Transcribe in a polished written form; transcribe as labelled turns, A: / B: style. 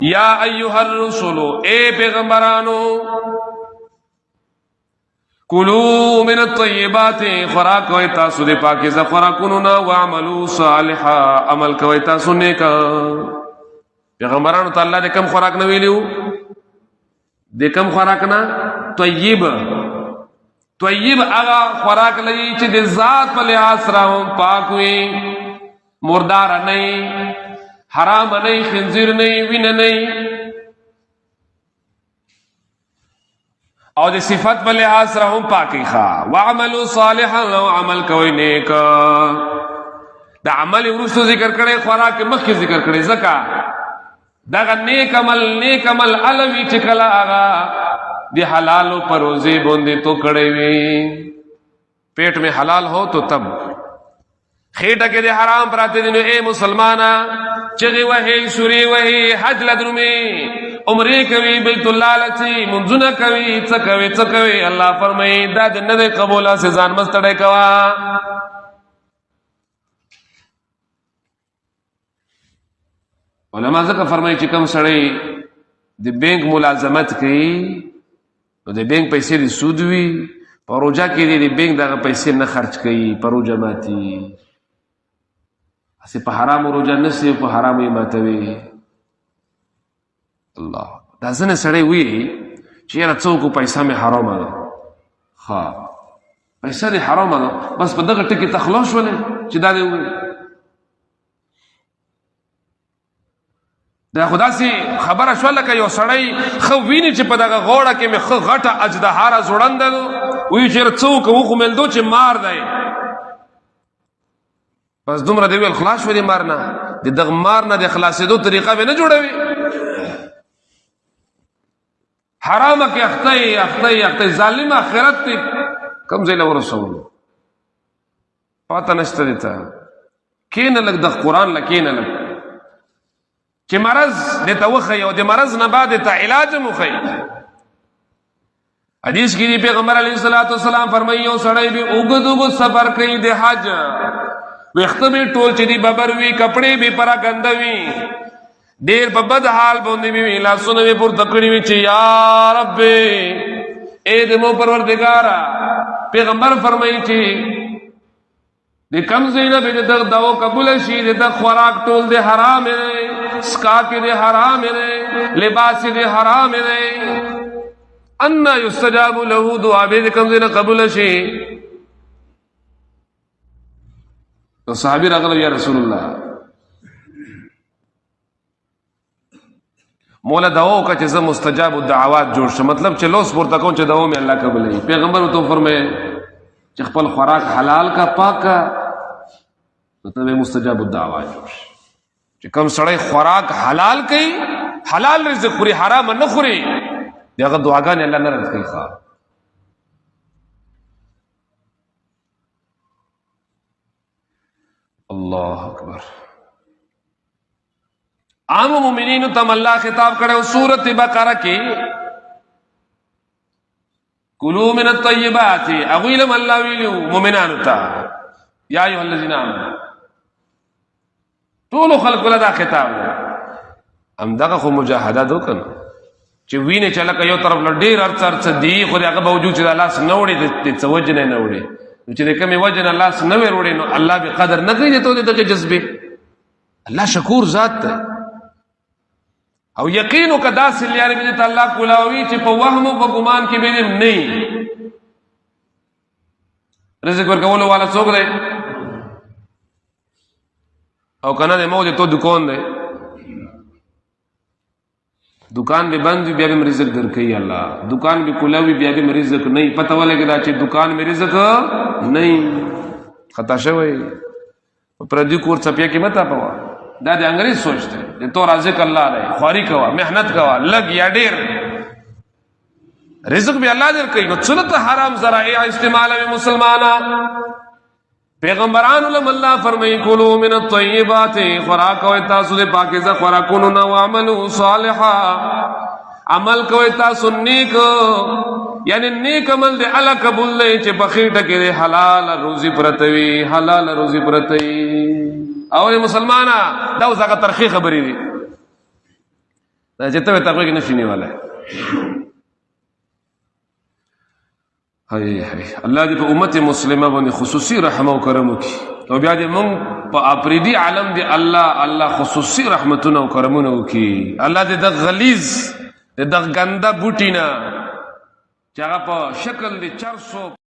A: یا ایها الرسل اے پیغمبرانو کلوا من الطیبات خوراک کوي تاسو د پاکیزه خوراکونو نه واعملوا صالحا عمل کوي تاسو نیک پیغمبرانو ته الله د کم خوراک نه ویلو د کم خوراک نه طیب هغه خوراک لري چې د ذات په لحاظ سره پاک وي مردار نه حرام نه خنزیر نه وین نه او د صفات په لحاظ سره هم پاکي ښه واعملوا صالحا او عمل کوي نیک د عمل ورسره ذکر کړي خوراک مخکې ذکر کړي زکه دا نیک عمل علوی چې کله آغا دی حلالو پروزی بوندی تو کڑے وی پیٹ میں حلال ہو تو تب خیٹا کے دی حرام پراتے دنو اے مسلمانا چغی وحی سوری وحی حج لدنو میں عمری کوي بیت اللہ لچی منزنہ کوي چکوي اللہ فرمائی دا دن دے قبولا سے زان مستڑے کوا علماء ذکر فرمائی چکم سڑے دی بینک ملازمت کی نو د بینک پیسې د سود وي په روجا کې د بینک دغه پیسې نه خرج کوي په روجا ماتي اسې په حرام روجا نه سي په حرام یې ماتوي الله دا ځنه سړی وي چې یاره څوک پیسې مې حرامه ده ها پیسې دې حرامه ده بس په دغه ټکي تخلص ولې چې دا دې وي دا خدا سي خبره شو لکه یو سړی خو ویني چې په دغه غوړه کې مې خو غټه اجدهاره زوړندلو وی چې څوک وخو ملدو چې مار دی بس دومره دی ویل خلاص شو دی مار نه د دغه مار نه د خلاصېدو طریقه به نه جوړوي حرامه کې اخته ظالم اخرت کم ځای له ورسول پاته نشته دی ته کینه لګ د قرآن لکینه لګ چې مرض د توخی او د مرض نه بعد ته علاج مخی حدیث کې دی پیغمبر علیه الصلاۃ والسلام فرمایي او سړی به اوګد سفر کوي د حج وخت به ټول چې دی ببر وی کپڑے به پرا ګندوي ډیر په بد حال باندې وی لاسونه به پر تکړی وی چې یا رب اے د مو پروردگارا پیغمبر فرمایي چې د کم زینه به د دعو قبول شي د خوراک ټول د حرام دی سکا کے دے حرام ہے لباس دے حرام ہے انا یستجاب له دعا بے کم دے قبول شي تو صحابی راغله یا رسول الله مولا دعو کا چې زم مستجاب الدعوات جوړ شه مطلب چې لوس ورته کوم چې دعو مې الله قبولې پیغمبر تو فرمائے چې خپل خوراک حلال کا پاک کا مطلب مستجاب الدعوات جوړ شه چې کوم سړی خوراک حلال کوي حلال رزق خوري حرام نه خوري دغه دعاګانې الله نه رد کوي ښا الله اکبر عام مومنین تم الله خطاب کړو سورۃ بقرہ کې کلوا من الطیبات اغویلم الله ویلو مومنانو ته یا ایها الذین آمنوا ټول خلق له دا خطاب هم دغه خو مجاهدات وکړه چې وینه چلکه یو طرف له ډیر ارڅ دی خو هغه باوجود چې الله سره نوړي د توجه نه وړي چې کومه وجه الله سره نه وړي نو الله به قدر نه کوي ته دغه جذبه الله شکور ذات ته او یقین کدا سلیاره به ته الله کولاوي چې په وهم او په ګمان کې به نه رزق ورکول والا څوک دی او کنه د موجه تو دکان دی دکان به بند بیا به رزق درکې الله دکان به کولاوي بیا به رزق نه پته ولګی دا چې دکان می رزق نه خطا شوی پر دې کور څپیا کې متا پوا دا د انګریز سوچته د تو رزق الله دی خواري کوا مهنت کوا لګ یا ډیر رزق به الله درکې نو څنګه حرام ذرائع استعمال به مسلمانان پیغمبران علم اللہ فرمائی کلو من الطیبات خوراک کوئی تاسو دے پاکیزہ خوراکونو نا وعملو صالحا عمل کوئی تاسو نیک یعنی نیک عمل دے اللہ قبول دے چے بخیٹا کے دے حلال روزی پرتوی اور مسلمانا داو زاگا ترخی خبری دی چې ته ته کوي نشي نیولای. هاي الله دې په امت مسلمه باندې خصوصي رحم او کرم وکړي او بیا دې موږ په افریدي عالم دې الله خصوصي رحمتونه او کرمونه وکړي. الله دې د غلیظ د غنده بوټینا چې هغه په شکل د 400